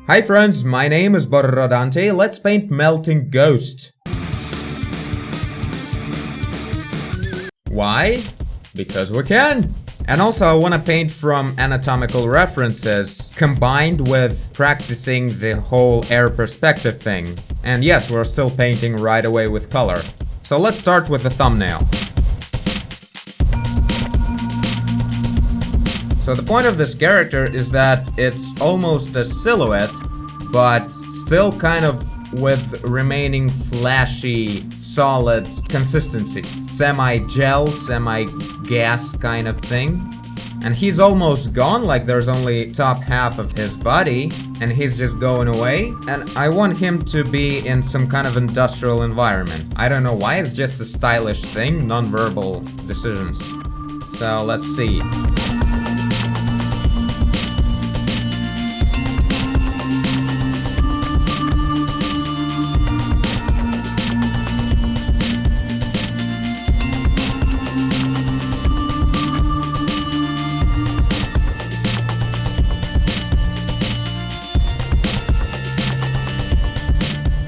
Hi friends, my name is Borrodante. Let's paint Melting Ghost. Why? Because we can. And also I want to paint from anatomical references combined with practicing the whole air perspective thing. And yes, we're still painting right away with color. So let's start with the thumbnail. So the point of this character is that it's almost a silhouette, but still kind of with remaining flashy, solid consistency. Semi-gel, semi-gas kind of thing. And he's almost gone, like there's only top half of his body, and he's just going away. And I want him to be in some kind of industrial environment. I don't know why, it's just a stylish thing, non-verbal decisions. So let's see.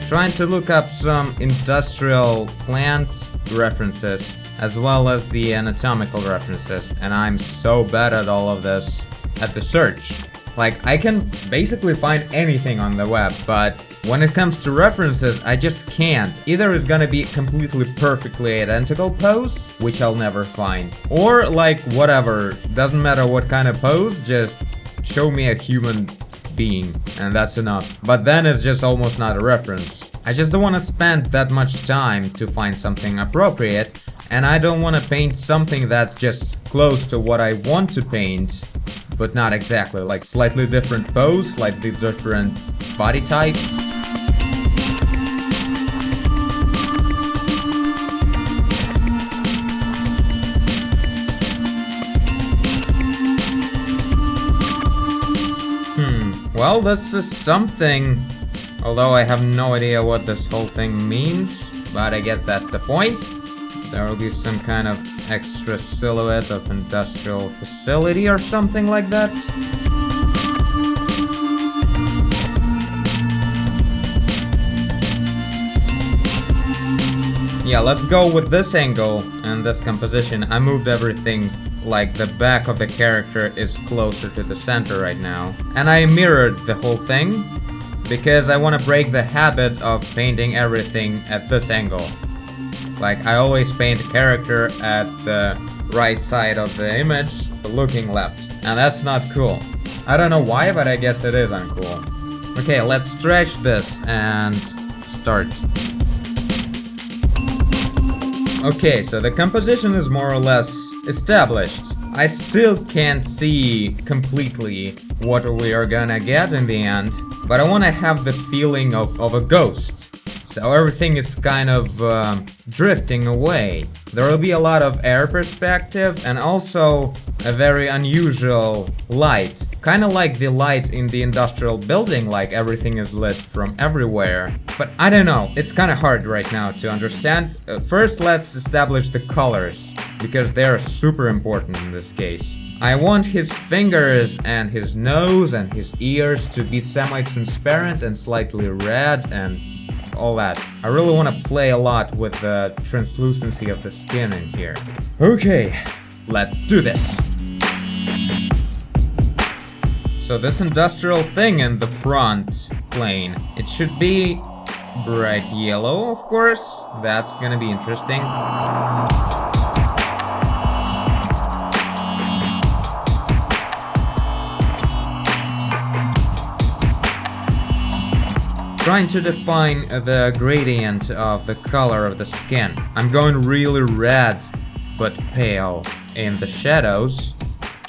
Trying to look up some industrial plant references as well as the anatomical references, and I'm so bad at all of this at the search. Like, I can basically find anything on the web, but when it comes to references, I just can't. Either it's gonna be completely perfectly identical pose, which I'll never find, or like whatever, doesn't matter what kind of pose, just show me a human being, and that's enough. But then it's just almost not a reference. I just don't want to spend that much time to find something appropriate, and I don't want to paint something that's just close to what I want to paint, but not exactly, like slightly different pose, slightly different body type. Well, this is something, although I have no idea what this whole thing means, but I guess that's the point. There will be some kind of extra silhouette of industrial facility or something like that. Yeah, let's go with this angle and this composition. I moved everything. Like the back of the character is closer to the center right now. And I mirrored the whole thing because I want to break the habit of painting everything at this angle. Like, I always paint a character at the right side of the image, looking left. And that's not cool. I don't know why, but I guess it is uncool. Okay, let's stretch this and start. Okay, so the composition is more or less established. I still can't see completely what we are gonna get in the end, but I want to have the feeling of a ghost. So everything is kind of drifting away. There will be a lot of air perspective and also a very unusual light. Kind of like the light in the industrial building, like everything is lit from everywhere. But I don't know, it's kind of hard right now to understand. First, let's establish the colors, because they are super important in this case. I want his fingers and his nose and his ears to be semi-transparent and slightly red and all that. I really want to play a lot with the translucency of the skin in here. Okay, let's do this. So this industrial thing in the front plane, it should be bright yellow, of course. That's gonna be interesting. Trying to define the gradient of the color of the skin. I'm going really red but pale in the shadows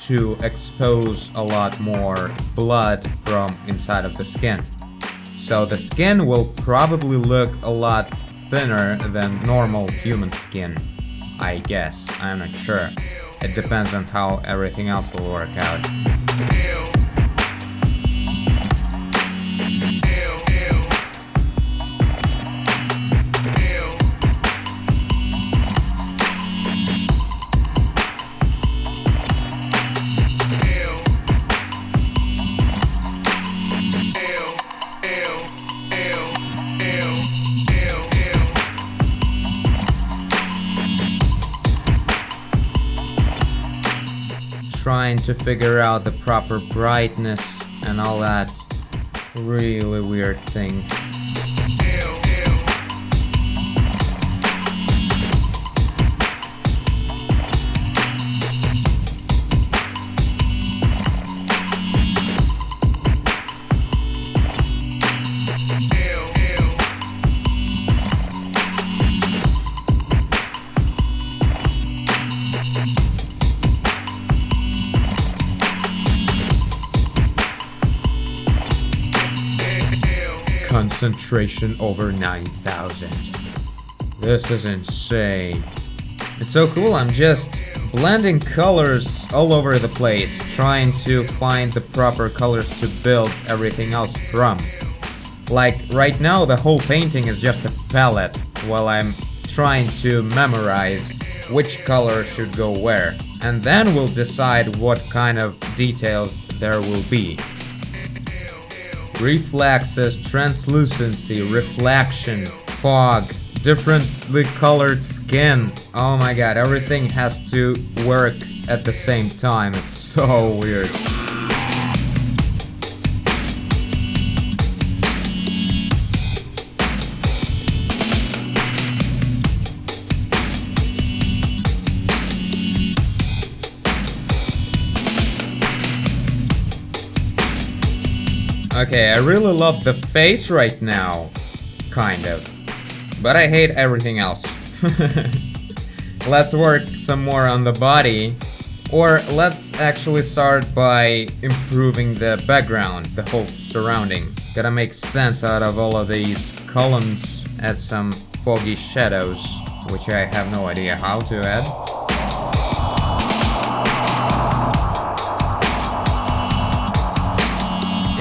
to expose a lot more blood from inside of the skin. So the skin will probably look a lot thinner than normal human skin, I guess. I'm not sure. It depends on how everything else will work out. to figure out the proper brightness and all that really weird thing. Concentration over 9,000. This is insane. It's so cool, I'm just blending colors all over the place, trying to find the proper colors to build everything else from. Like, right now the whole painting is just a palette, while I'm trying to memorize which color should go where. And then we'll decide what kind of details there will be. Reflexes, translucency, reflection, fog, differently colored skin. Oh my god, everything has to work at the same time. It's so weird. Okay, I really love the face right now, kind of, but I hate everything else. Let's work some more on the body, or let's actually start by improving the background, the whole surrounding. Gotta make sense out of all of these columns, add some foggy shadows, which I have no idea how to add.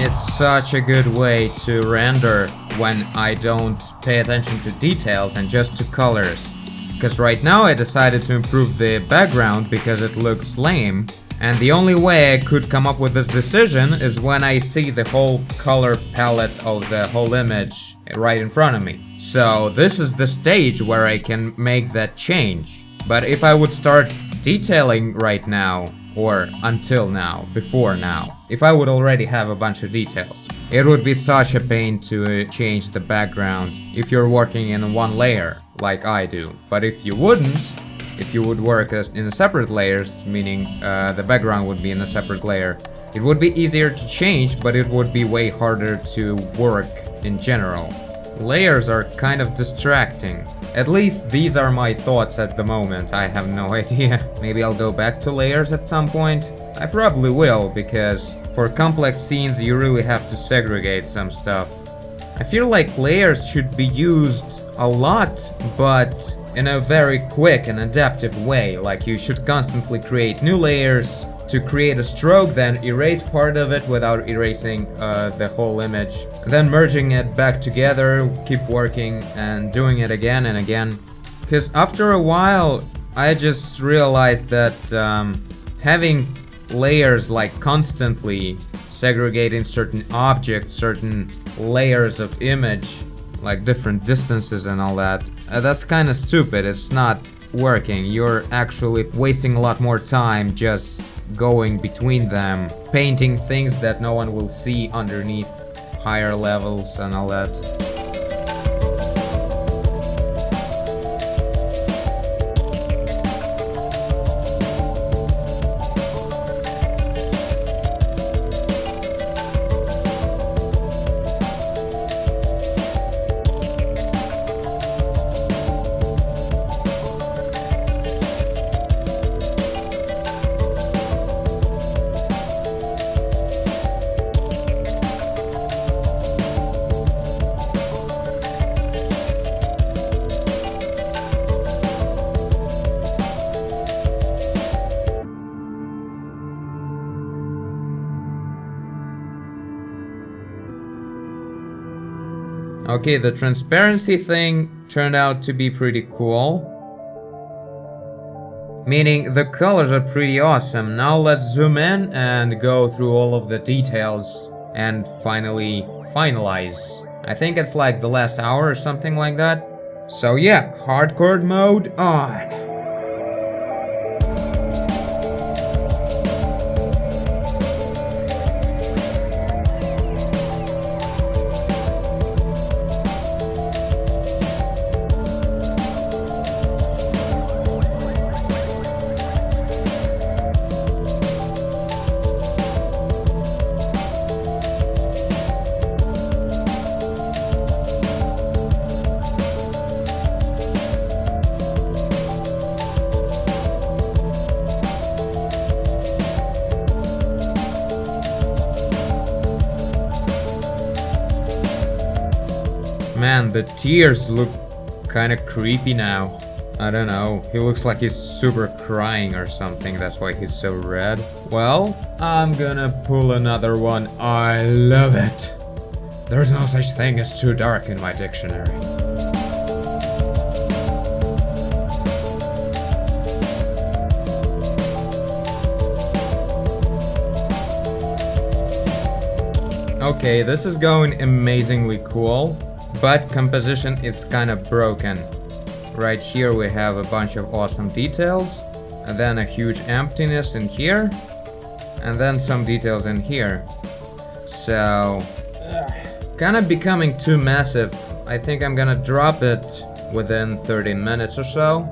It's such a good way to render when I don't pay attention to details and just to colors. Because right now I decided to improve the background because it looks lame, and the only way I could come up with this decision is when I see the whole color palette of the whole image right in front of me. So this is the stage where I can make that change. But if I would start detailing right now, or until now, before now, if I would already have a bunch of details, it would be such a pain to change the background if you're working in one layer, like I do. But if you wouldn't, if you would work in separate layers, meaning the background would be in a separate layer, it would be easier to change, but it would be way harder to work in general. Layers are kind of distracting. At least these are my thoughts at the moment, I have no idea. Maybe I'll go back to layers at some point. I probably will, because for complex scenes you really have to segregate some stuff. I feel like layers should be used a lot, but in a very quick and adaptive way. Like you should constantly create new layers to create a stroke, then erase part of it without erasing the whole image, then merging it back together, keep working and doing it again and again. Because after a while I just realized that having layers, like constantly segregating certain objects, certain layers of image, like different distances and all that, that's kind of stupid. It's not working. You're actually wasting a lot more time just going between them, painting things that no one will see underneath higher levels and all that. Okay, the transparency thing turned out to be pretty cool. Meaning the colors are pretty awesome. Now let's zoom in and go through all of the details and finally finalize. I think it's like the last hour or something like that. So yeah, hardcore mode on. Man, the tears look kind of creepy now. I don't know, he looks like he's super crying or something, that's why he's so red. Well, I'm gonna pull another one. I love it. There's no such thing as too dark in my dictionary. Okay, this is going amazingly cool, but composition is kind of broken. Right here we have a bunch of awesome details, and then a huge emptiness in here, and then some details in here. So, kind of becoming too massive. I think I'm gonna drop it within 30 minutes or so.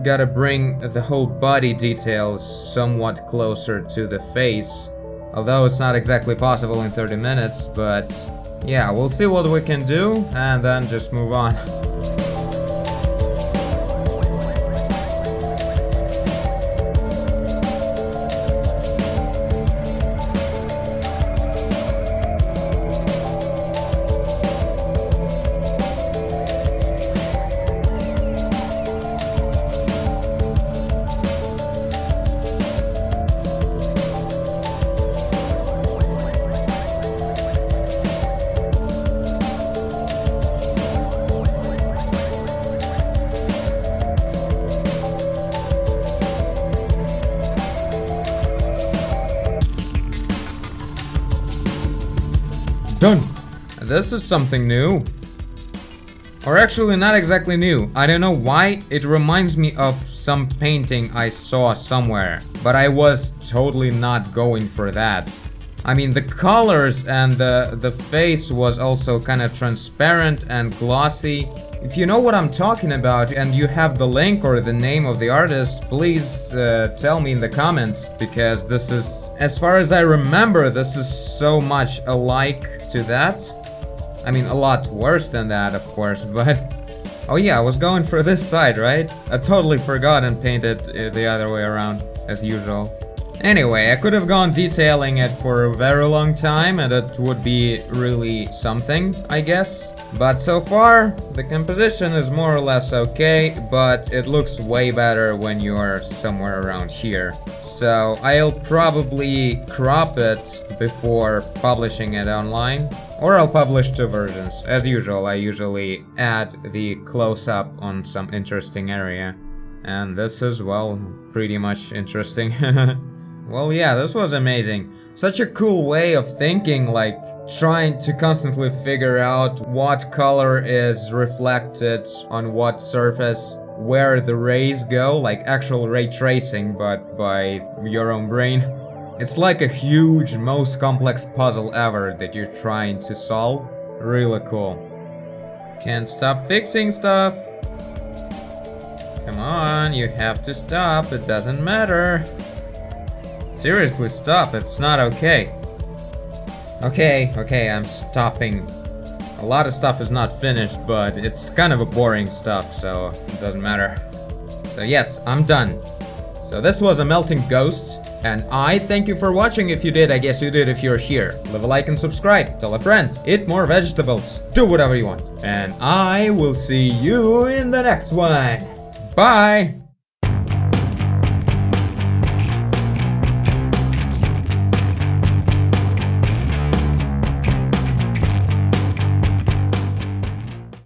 Gotta bring the whole body details somewhat closer to the face. Although it's not exactly possible in 30 minutes, but yeah, we'll see what we can do and then just move on. Done! This is something new. Or actually not exactly new. I don't know why, it reminds me of some painting I saw somewhere. But I was totally not going for that. I mean, the colors and the face was also kind of transparent and glossy. If you know what I'm talking about and you have the link or the name of the artist, please tell me in the comments, because this is, as far as I remember, this is so much alike to that. I mean, a lot worse than that, of course, but oh yeah, I was going for this side, right? I totally forgot and painted it the other way around, as usual. Anyway, I could have gone detailing it for a very long time and it would be really something, I guess. But so far, the composition is more or less okay, but it looks way better when you're somewhere around here. So I'll probably crop it before publishing it online, or I'll publish two versions. As usual, I usually add the close-up on some interesting area. And this is, well, pretty much interesting. Well, yeah, this was amazing. Such a cool way of thinking, like trying to constantly figure out what color is reflected on what surface, where the rays go, like actual ray tracing, but by your own brain. It's like a huge, most complex puzzle ever that you're trying to solve. Really cool. Can't stop fixing stuff. Come on, you have to stop, it doesn't matter. Seriously, stop, it's not okay. Okay, I'm stopping. A lot of stuff is not finished, but it's kind of a boring stuff, so it doesn't matter. So yes, I'm done. So this was a melting ghost, and I thank you for watching. If you did, I guess you did if you're here. Leave a like and subscribe, tell a friend, eat more vegetables, do whatever you want. And I will see you in the next one. Bye!